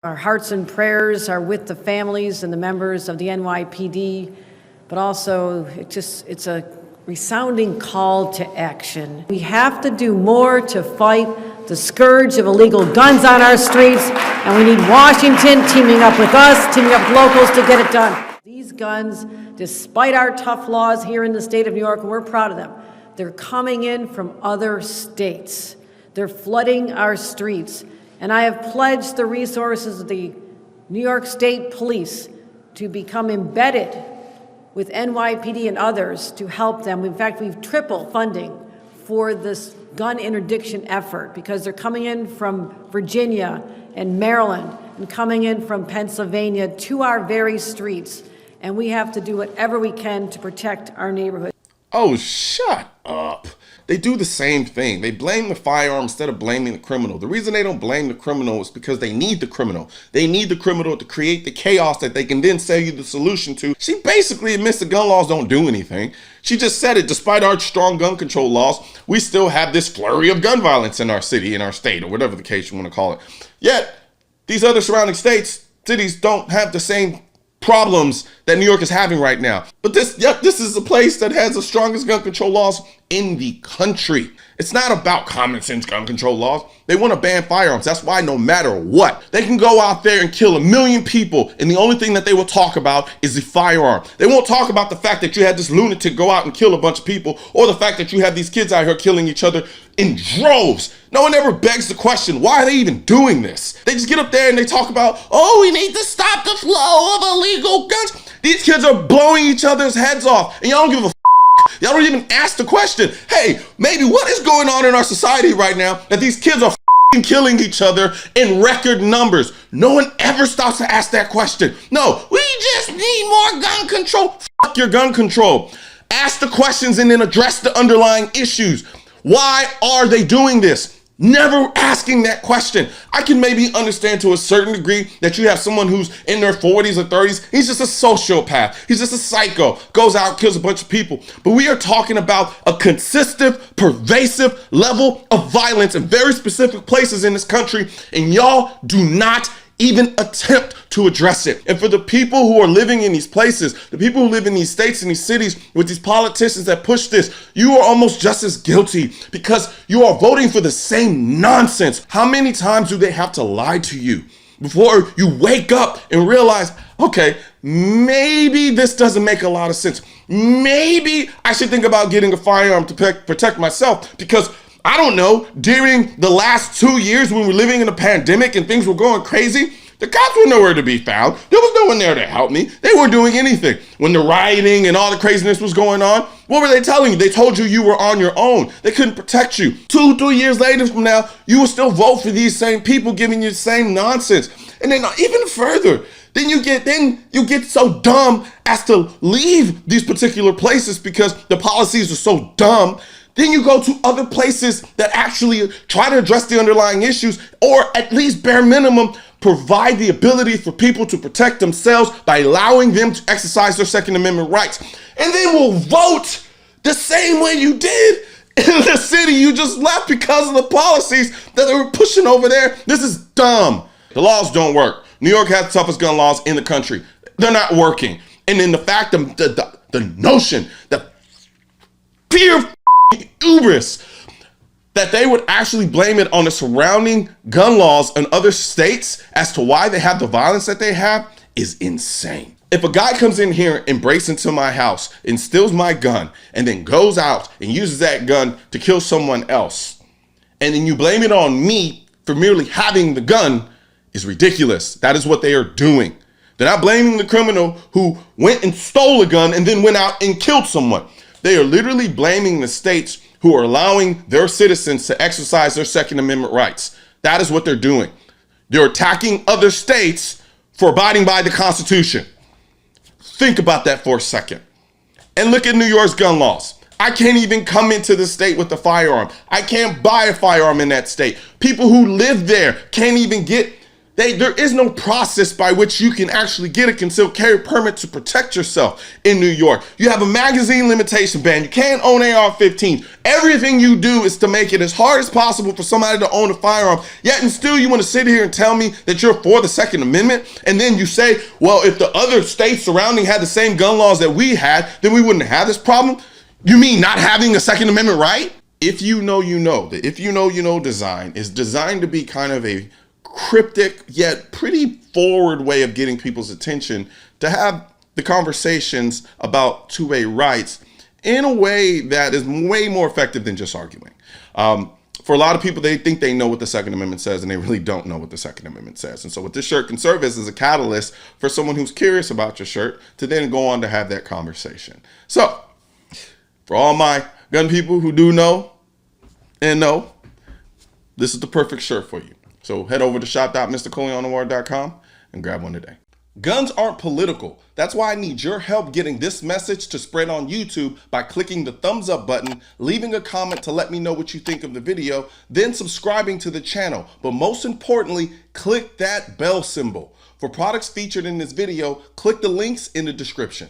Our hearts and prayers are with the families and the members of the NYPD, but also it's a resounding call to action. We have to do more to fight the scourge of illegal guns on our streets, and we need Washington teaming up with us, teaming up with locals to get it done. These guns, despite our tough laws here in the state of New York, and we're proud of them, they're coming in from other states. They're flooding our streets. And I have pledged the resources of the New York State Police to become embedded with NYPD and others to help them. In fact, we've tripled funding for this gun interdiction effort because they're coming in from Virginia and Maryland and coming in from Pennsylvania to our very streets. And we have to do whatever we can to protect our neighborhood. Oh, shut up. They do the same thing. They blame the firearm instead of blaming the criminal. The reason they don't blame the criminal is because they need the criminal. They need the criminal to create the chaos that they can then sell you the solution to. She basically admits the gun laws don't do anything. She just said it. Despite our strong gun control laws, we still have this flurry of gun violence in our city, in our state, or whatever the case you want to call it. Yet, these other surrounding cities don't have the same problems that New York is having right now. But this is a place that has the strongest gun control laws in the country. It's not about common sense gun control laws. They want to ban firearms. That's why no matter what, they can go out there and kill 1 million people, and the only thing that they will talk about is the firearm. They won't talk about the fact that you had this lunatic go out and kill a bunch of people, or the fact that you have these kids out here killing each other in droves. No one ever begs the question, why are they even doing this? They just get up there and they talk about, oh, we need to stop the flow of illegal guns. These kids are blowing each other's heads off, and y'all don't give a y'all don't even ask the question, hey, maybe what is going on in our society right now that these kids are killing each other in record numbers? No one ever stops to ask that question. No, we just need more gun control. Fuck your gun control. Ask the questions and then address the underlying issues. Why are they doing this? Never asking that question. I can maybe understand to a certain degree that you have someone who's in their 40s or 30s. He's just a sociopath. He's just a psycho. Goes out, kills a bunch of people. But we are talking about a consistent, pervasive level of violence in very specific places in this country. And y'all do not even attempt to address it. And for the people who are living in these places, the people who live in these states and these cities with these politicians that push this, you are almost just as guilty because you are voting for the same nonsense. How many times do they have to lie to you before you wake up and realize, okay, maybe this doesn't make a lot of sense. Maybe I should think about getting a firearm to protect myself because I don't know, during the last 2 years when we were living in a pandemic and things were going crazy, the cops were nowhere to be found. There was no one there to help me. They weren't doing anything. When the rioting and all the craziness was going on, what were they telling you? They told you were on your own. They couldn't protect you. 2-3 years later from now, you will still vote for these same people giving you the same nonsense. And then even further, then you get so dumb as to leave these particular places because the policies are so dumb. Then you go to other places that actually try to address the underlying issues, or at least bare minimum, provide the ability for people to protect themselves by allowing them to exercise their Second Amendment rights. And then we'll vote the same way you did in the city you just left because of the policies that they were pushing over there. This is dumb. The laws don't work. New York has the toughest gun laws in the country. They're not working. And then the fact of the notion, the fear of hubris that they would actually blame it on the surrounding gun laws in other states as to why they have the violence that they have is insane. If a guy comes in here and breaks into my house and steals my gun and then goes out and uses that gun to kill someone else, and then you blame it on me for merely having the gun, is ridiculous. That is what they are doing. They're not blaming the criminal who went and stole a gun and then went out and killed someone. They are literally blaming the states who are allowing their citizens to exercise their Second Amendment rights. That is what they're doing. They're attacking other states for abiding by the Constitution. Think about that for a second. And look at New York's gun laws. I can't even come into the state with a firearm. I can't buy a firearm in that state. People who live there can't even get There is no process by which you can actually get a concealed carry permit to protect yourself in New York. You have a magazine limitation ban. You can't own AR-15. Everything you do is to make it as hard as possible for somebody to own a firearm. Yet and still you want to sit here and tell me that you're for the Second Amendment. And then you say, well, if the other states surrounding had the same gun laws that we had, then we wouldn't have this problem. You mean not having a Second Amendment right? If you know, you know. The if you know, you know design is designed to be kind of a cryptic yet pretty forward way of getting people's attention to have the conversations about two-way rights in a way that is way more effective than just arguing. For a lot of people, they think they know what the Second Amendment says, and they really don't know what the Second Amendment says. And so what this shirt can serve as is a catalyst for someone who's curious about your shirt to then go on to have that conversation. So for all my gun people who do know and know, this is the perfect shirt for you. So head over to shop.mrcolionnoir.com and grab one today. Guns aren't political. That's why I need your help getting this message to spread on YouTube by clicking the thumbs up button, leaving a comment to let me know what you think of the video, then subscribing to the channel. But most importantly, click that bell symbol. For products featured in this video, click the links in the description.